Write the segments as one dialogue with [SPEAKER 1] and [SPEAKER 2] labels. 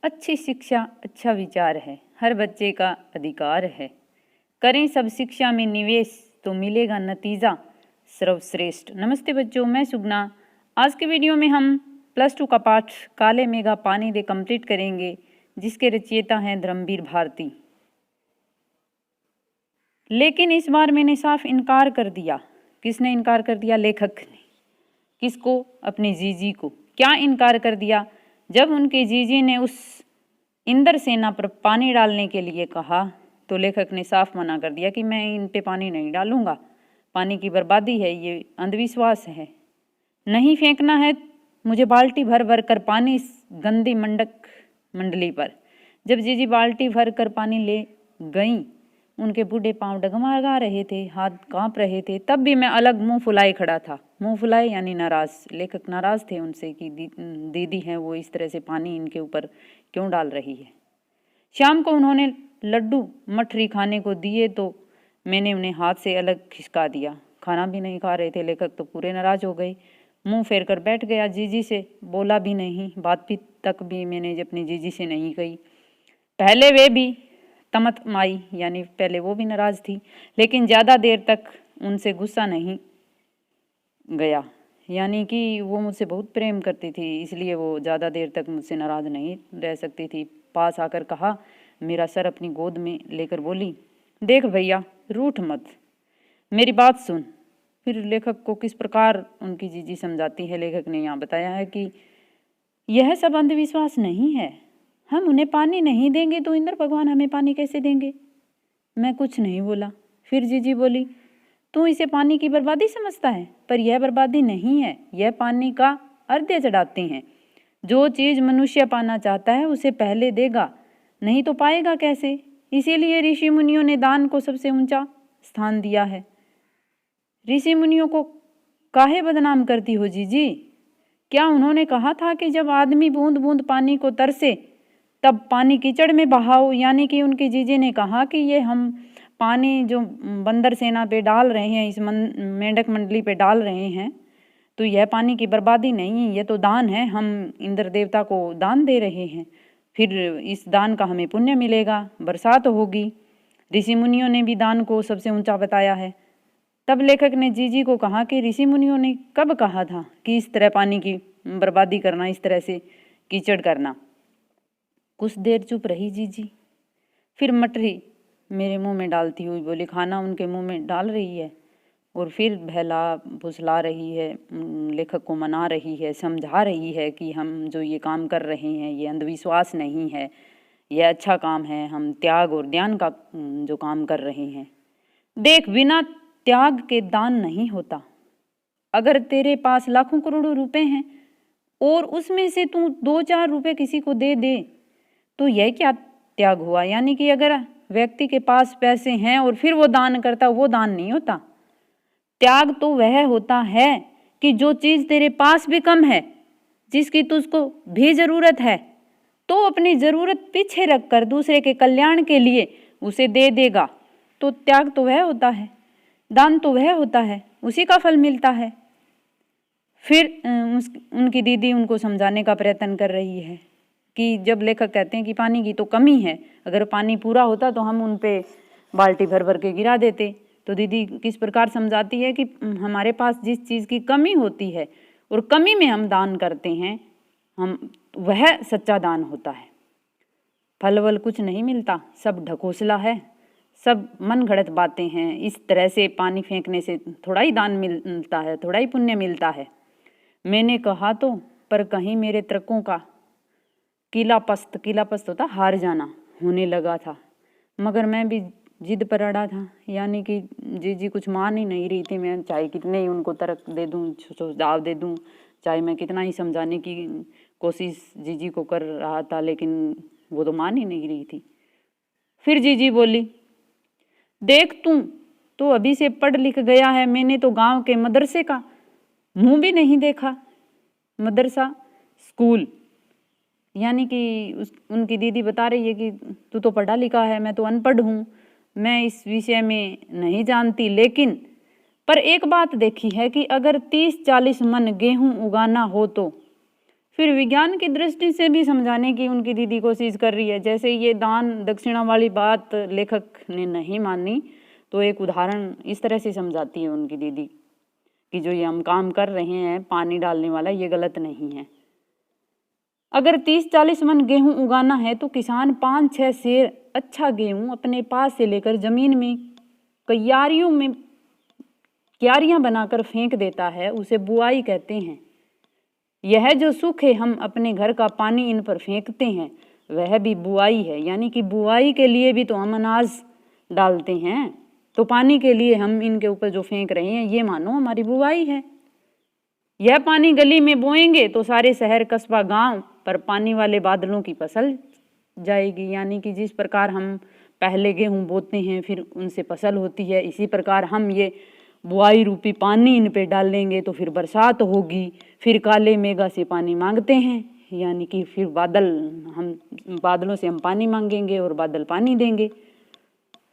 [SPEAKER 1] अच्छी शिक्षा अच्छा विचार है, हर बच्चे का अधिकार है। करें सब शिक्षा में निवेश तो मिलेगा नतीजा सर्वश्रेष्ठ। नमस्ते बच्चों, मैं सुगना। आज के वीडियो में हम +2 का पाठ काले मेघा पानी दे कंप्लीट करेंगे, जिसके रचयिता हैं धर्मवीर भारती। लेकिन इस बार मैंने साफ इनकार कर दिया। किसने इनकार कर दिया? लेखक ने। किसको? अपनी जीजी को। क्या इनकार कर दिया? जब उनके जीजी ने उस इंद्रसेना पर पानी डालने के लिए कहा तो लेखक ने साफ मना कर दिया कि मैं इन पे पानी नहीं डालूंगा, पानी की बर्बादी है, ये अंधविश्वास है, नहीं फेंकना है मुझे बाल्टी भर भर कर पानी इस गंदी मंडक मंडली पर। जब जीजी बाल्टी भर कर पानी ले गई, उनके बूढ़े पांव डगमगा रहे थे, हाथ कांप रहे थे। तब भी मैं अलग मुंह फुलाए खड़ा था। मुंह फुलाए यानी नाराज। लेखक नाराज थे उनसे कि दीदी हैं वो, इस तरह से पानी इनके ऊपर क्यों डाल रही है। शाम को उन्होंने लड्डू मठरी खाने को दिए तो मैंने उन्हें हाथ से अलग खिसका दिया। खाना भी नहीं खा रहे थे। लेखक तो पूरे नाराज हो गए, मुंह फेर कर बैठ गया। जीजी से बोला भी नहीं, बात भी तक भी मैंने अपनी जीजी से नहीं कही। पहले वे भी तमत माई यानी पहले वो भी नाराज थी, लेकिन ज़्यादा देर तक उनसे गुस्सा नहीं गया। यानी कि वो मुझसे बहुत प्रेम करती थी, इसलिए वो ज़्यादा देर तक मुझसे नाराज़ नहीं रह सकती थी। पास आकर कहा, मेरा सर अपनी गोद में लेकर बोली, देख भैया, रूठ मत, मेरी बात सुन। फिर लेखक को किस प्रकार उनकी जीजी समझाती है। लेखक ने यहाँ बताया है कि यह सब अंधविश्वास नहीं है। हम उन्हें पानी नहीं देंगे तो इंद्र भगवान हमें पानी कैसे देंगे? मैं कुछ नहीं बोला। फिर जीजी बोली, तू इसे पानी की बर्बादी समझता है, पर यह बर्बादी नहीं है, यह पानी का अर्घ्य चढ़ाते हैं। जो चीज़ मनुष्य पाना चाहता है उसे पहले देगा, नहीं तो पाएगा कैसे? इसीलिए ऋषि मुनियों ने दान को सबसे ऊंचा स्थान दिया है। ऋषि मुनियों को काहे बदनाम करती हो जीजी? क्या उन्होंने कहा था कि जब आदमी बूंद बूंद पानी को तरसे तब पानी कीचड़ में बहाओ? यानी कि उनकी जीजी ने कहा कि ये हम पानी जो बंदर सेना पे डाल रहे हैं, इस मेंढक मंडली पे डाल रहे हैं, तो यह पानी की बर्बादी नहीं, ये तो दान है, हम इंद्र देवता को दान दे रहे हैं, फिर इस दान का हमें पुण्य मिलेगा, बरसात होगी। ऋषि मुनियों ने भी दान को सबसे ऊंचा बताया है। तब लेखक ने जीजी को कहा कि ऋषि मुनियों ने कब कहा था कि इस तरह पानी की बर्बादी करना, इस तरह से कीचड़ करना? कुछ देर चुप रही जीजी, फिर मटरी मेरे मुंह में डालती हुई बोली, खाना उनके मुंह में डाल रही है और फिर बहला फुसला रही है, लेखक को मना रही है, समझा रही है कि हम जो ये काम कर रहे हैं ये अंधविश्वास नहीं है, यह अच्छा काम है, हम त्याग और ध्यान का जो काम कर रहे हैं। देख, बिना त्याग के दान नहीं होता। अगर तेरे पास लाखों करोड़ों रुपए हैं और उसमें से तू 2-4 रुपए किसी को दे दे तो यह क्या त्याग हुआ? यानी कि अगर व्यक्ति के पास पैसे हैं और फिर वो दान करता, वो दान नहीं होता। त्याग तो वह होता है कि जो चीज तेरे पास भी कम है, जिसकी तुझको भी जरूरत है, तो अपनी जरूरत पीछे रखकर दूसरे के कल्याण के लिए उसे दे देगा, तो त्याग तो वह होता है, दान तो वह होता है, उसी का फल मिलता है। फिर उनकी दीदी उनको समझाने का प्रयत्न कर रही है कि जब लेखक कहते हैं कि पानी की तो कमी है, अगर पानी पूरा होता तो हम उन पे बाल्टी भर भर के गिरा देते। तो दीदी किस प्रकार समझाती है कि हमारे पास जिस चीज़ की कमी होती है और कमी में हम दान करते हैं, हम वह सच्चा दान होता है। फल वल कुछ नहीं मिलता, सब ढकोसला है, सब मन घड़त बातें हैं। इस तरह से पानी फेंकने से थोड़ा ही दान मिलता है, थोड़ा ही पुण्य मिलता है। मैंने कहा तो, पर कहीं मेरे तर्कों का किलापस्त होता हार जाना होने लगा था, मगर मैं भी जिद पर अड़ा था। यानी कि जीजी कुछ मान ही नहीं रही थी। मैं चाहे कितने ही उनको तर्क दे दूं, सुझाव दे दूं, चाहे मैं कितना ही समझाने की कोशिश जीजी को कर रहा था, लेकिन वो तो मान ही नहीं रही थी। फिर जीजी बोली, देख तू तो अभी से पढ़ लिख गया है, मैंने तो गांव के मदरसे का मुंह भी नहीं देखा। मदरसा स्कूल, यानी कि उनकी दीदी बता रही है कि तू तो पढ़ा लिखा है, मैं तो अनपढ़ हूँ, मैं इस विषय में नहीं जानती। लेकिन पर एक बात देखी है कि अगर 30-40 मन गेहूं उगाना हो तो फिर विज्ञान की दृष्टि से भी समझाने की उनकी दीदी कोशिश कर रही है। जैसे ये दान दक्षिणा वाली बात लेखक ने नहीं मानी, तो एक उदाहरण इस तरह से समझाती है उनकी दीदी कि जो ये हम काम कर रहे हैं पानी डालने वाला, ये गलत नहीं है। अगर 30-40 मन गेहूं उगाना है तो किसान 5-6 सेर अच्छा गेहूं अपने पास से लेकर जमीन में क्यारियों में क्यारियां बनाकर फेंक देता है, उसे बुआई कहते हैं। यह जो सुख है हम अपने घर का पानी इन पर फेंकते हैं, वह भी बुआई है। यानी कि बुआई के लिए भी तो हम अनाज डालते हैं, तो पानी के लिए हम इनके ऊपर जो फेंक रहे हैं ये मानो हमारी बुआई है। यह पानी गली में बोएंगे तो सारे शहर कस्बा गांव पर पानी वाले बादलों की फसल जाएगी। यानी कि जिस प्रकार हम पहले गेहूं बोते हैं फिर उनसे फसल होती है, इसी प्रकार हम ये बुआई रूपी पानी इन पे डालेंगे तो फिर बरसात होगी। फिर काले मेघा से पानी मांगते हैं, यानी कि फिर बादलों से हम पानी मांगेंगे और बादल पानी देंगे।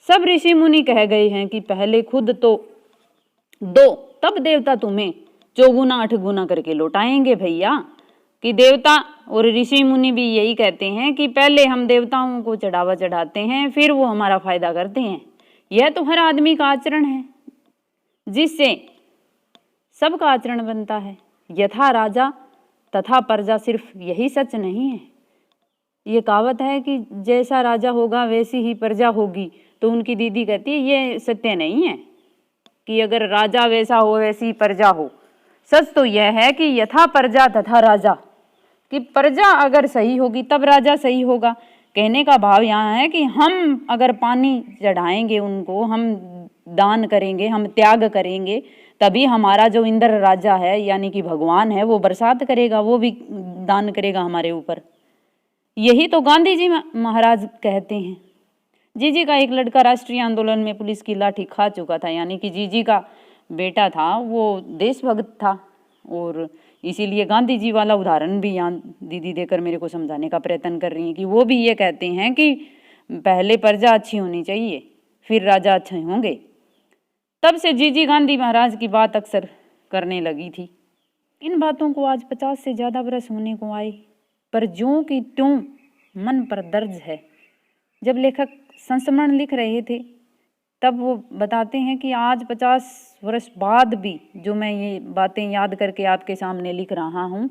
[SPEAKER 1] सब ऋषि मुनि कह गए हैं कि पहले खुद तो दो, तब देवता तुम्हें 4 गुना 8 गुना करके लौटाएंगे भैया। कि देवता और ऋषि मुनि भी यही कहते हैं कि पहले हम देवताओं को चढ़ावा चढ़ाते हैं, फिर वो हमारा फायदा करते हैं। यह तो हर आदमी का आचरण है, जिससे सबका आचरण बनता है। यथा राजा तथा प्रजा, सिर्फ यही सच नहीं है। ये कहावत है कि जैसा राजा होगा वैसी ही प्रजा होगी, तो उनकी दीदी कहती है ये सत्य नहीं है कि अगर राजा वैसा हो वैसी ही प्रजा हो। सच तो यह है कि यथा प्रजा तथा राजा, कि प्रजा अगर सही होगी तब राजा सही होगा। कहने का भाव यहाँ है कि हम अगर पानी चढ़ाएंगे उनको, हम दान करेंगे, हम त्याग करेंगे, तभी हमारा जो इंद्र राजा है यानी कि भगवान है वो बरसात करेगा, वो भी दान करेगा हमारे ऊपर। यही तो गांधी जी महाराज कहते हैं। जीजी का एक लड़का राष्ट्रीय आंदोलन में पुलिस की लाठी खा चुका था, यानी कि जीजी का बेटा था वो देशभक्त था, और इसीलिए गांधी जी वाला उदाहरण भी यहाँ दीदी देकर मेरे को समझाने का प्रयत्न कर रही हैं कि वो भी ये कहते हैं कि पहले प्रजा अच्छी होनी चाहिए, फिर राजा अच्छे होंगे। तब से जीजी गांधी महाराज की बात अक्सर करने लगी थी। इन बातों को आज 50 से ज़्यादा बरस होने को आए, पर ज्यों की त्यों मन पर दर्ज है। जब लेखक संस्मरण लिख रहे थे तब वो बताते हैं कि आज 50 वर्ष बाद भी जो मैं ये बातें याद करके आपके सामने लिख रहा हूँ,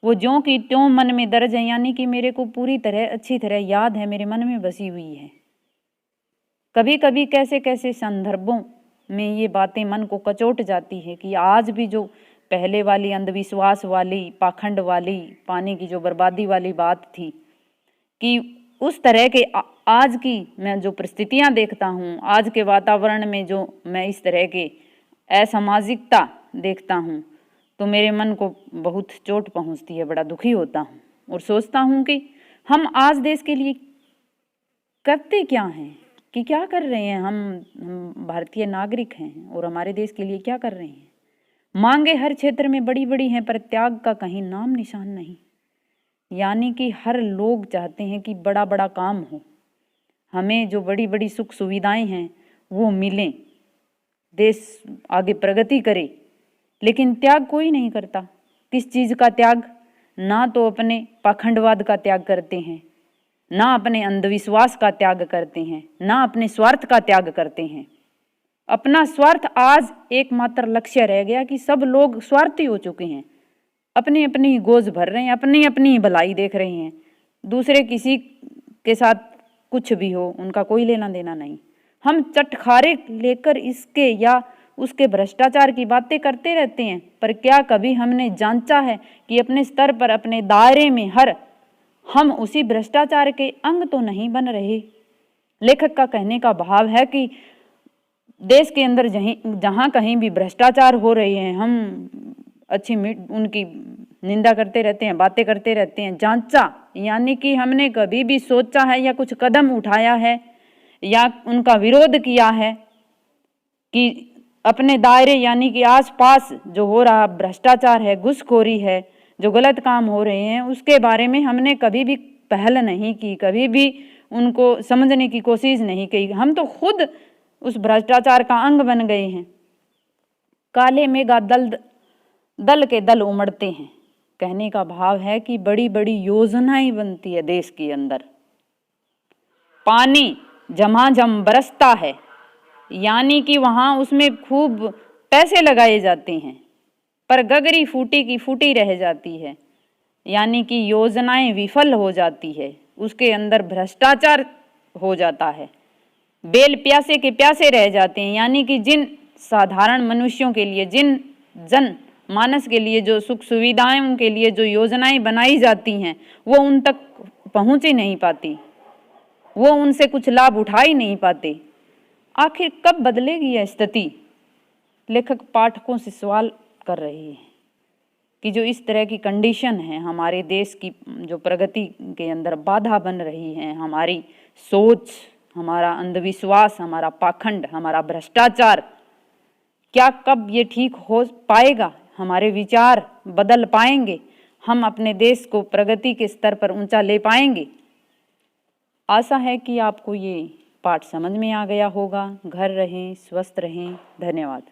[SPEAKER 1] वो ज्यों की त्यों मन में दर्ज है। यानी कि मेरे को पूरी तरह अच्छी तरह याद है, मेरे मन में बसी हुई है। कभी कभी कैसे कैसे संदर्भों में ये बातें मन को कचोट जाती है कि आज भी जो पहले वाली अंधविश्वास वाली, पाखंड वाली, पानी की जो बर्बादी वाली बात थी, कि उस तरह के आज की मैं जो परिस्थितियां देखता हूँ, आज के वातावरण में जो मैं इस तरह के असामाजिकता देखता हूँ, तो मेरे मन को बहुत चोट पहुँचती है, बड़ा दुखी होता हूँ और सोचता हूँ कि हम आज देश के लिए करते क्या हैं, कि क्या कर रहे हैं। हम भारतीय नागरिक हैं और हमारे देश के लिए क्या कर रहे हैं। मांगे हर क्षेत्र में बड़ी बड़ी हैं, पर त्याग का कहीं नाम निशान नहीं। यानी कि हर लोग चाहते हैं कि बड़ा बड़ा काम हो, हमें जो बड़ी बड़ी सुख सुविधाएं हैं वो मिलें, देश आगे प्रगति करे, लेकिन त्याग कोई नहीं करता। किस चीज़ का त्याग? ना तो अपने पाखंडवाद का त्याग करते हैं, ना अपने अंधविश्वास का त्याग करते हैं, ना अपने स्वार्थ का त्याग करते हैं। अपना स्वार्थ आज एकमात्र लक्ष्य रह गया कि सब लोग स्वार्थी हो चुके हैं, अपनी अपनी गोज भर रहे हैं, अपनी अपनी भलाई देख रहे हैं। दूसरे किसी के साथ कुछ भी हो उनका कोई लेना देना नहीं। हम चटखारे लेकर इसके या उसके भ्रष्टाचार की बातें करते रहते हैं, पर क्या कभी हमने जांचा है कि अपने स्तर पर, अपने दायरे में हर हम उसी भ्रष्टाचार के अंग तो नहीं बन रहे। लेखक का कहने का भाव है कि देश के अंदर जहाँ कहीं भी भ्रष्टाचार हो रहे हैं, हम अच्छी उनकी निंदा करते रहते हैं, बातें करते रहते हैं। जांचा यानी कि हमने कभी भी सोचा है या कुछ कदम उठाया है या उनका विरोध किया है कि अपने दायरे यानी कि आसपास जो हो रहा भ्रष्टाचार है, घूसखोरी है, जो गलत काम हो रहे हैं, उसके बारे में हमने कभी भी पहल नहीं की, कभी भी उनको समझने की कोशिश नहीं की। हम तो खुद उस भ्रष्टाचार का अंग बन गए हैं। काले मेघा दल के दल उमड़ते हैं, कहने का भाव है कि बड़ी बड़ी योजनाएं बनती है देश के अंदर, पानी झमाझम बरसता है, यानी कि वहाँ उसमें खूब पैसे लगाए जाते हैं, पर गगरी फूटी की फूटी रह जाती है, यानी कि योजनाएं विफल हो जाती है, उसके अंदर भ्रष्टाचार हो जाता है, बेल प्यासे के प्यासे रह जाते हैं, यानी कि जिन साधारण मनुष्यों के लिए, जिन जन मानस के लिए जो सुख सुविधाएं, उनके लिए जो योजनाएं बनाई जाती हैं वो उन तक पहुंच ही नहीं पाती, वो उनसे कुछ लाभ उठा ही नहीं पाते। आखिर कब बदलेगी यह स्थिति? लेखक पाठकों से सवाल कर रहे हैं कि जो इस तरह की कंडीशन है हमारे देश की, जो प्रगति के अंदर बाधा बन रही है, हमारी सोच, हमारा अंधविश्वास, हमारा पाखंड, हमारा भ्रष्टाचार, क्या कब ये ठीक हो पाएगा? हमारे विचार बदल पाएंगे? हम अपने देश को प्रगति के स्तर पर ऊंचा ले पाएंगे? आशा है कि आपको ये पाठ समझ में आ गया होगा। घर रहें, स्वस्थ रहें। धन्यवाद।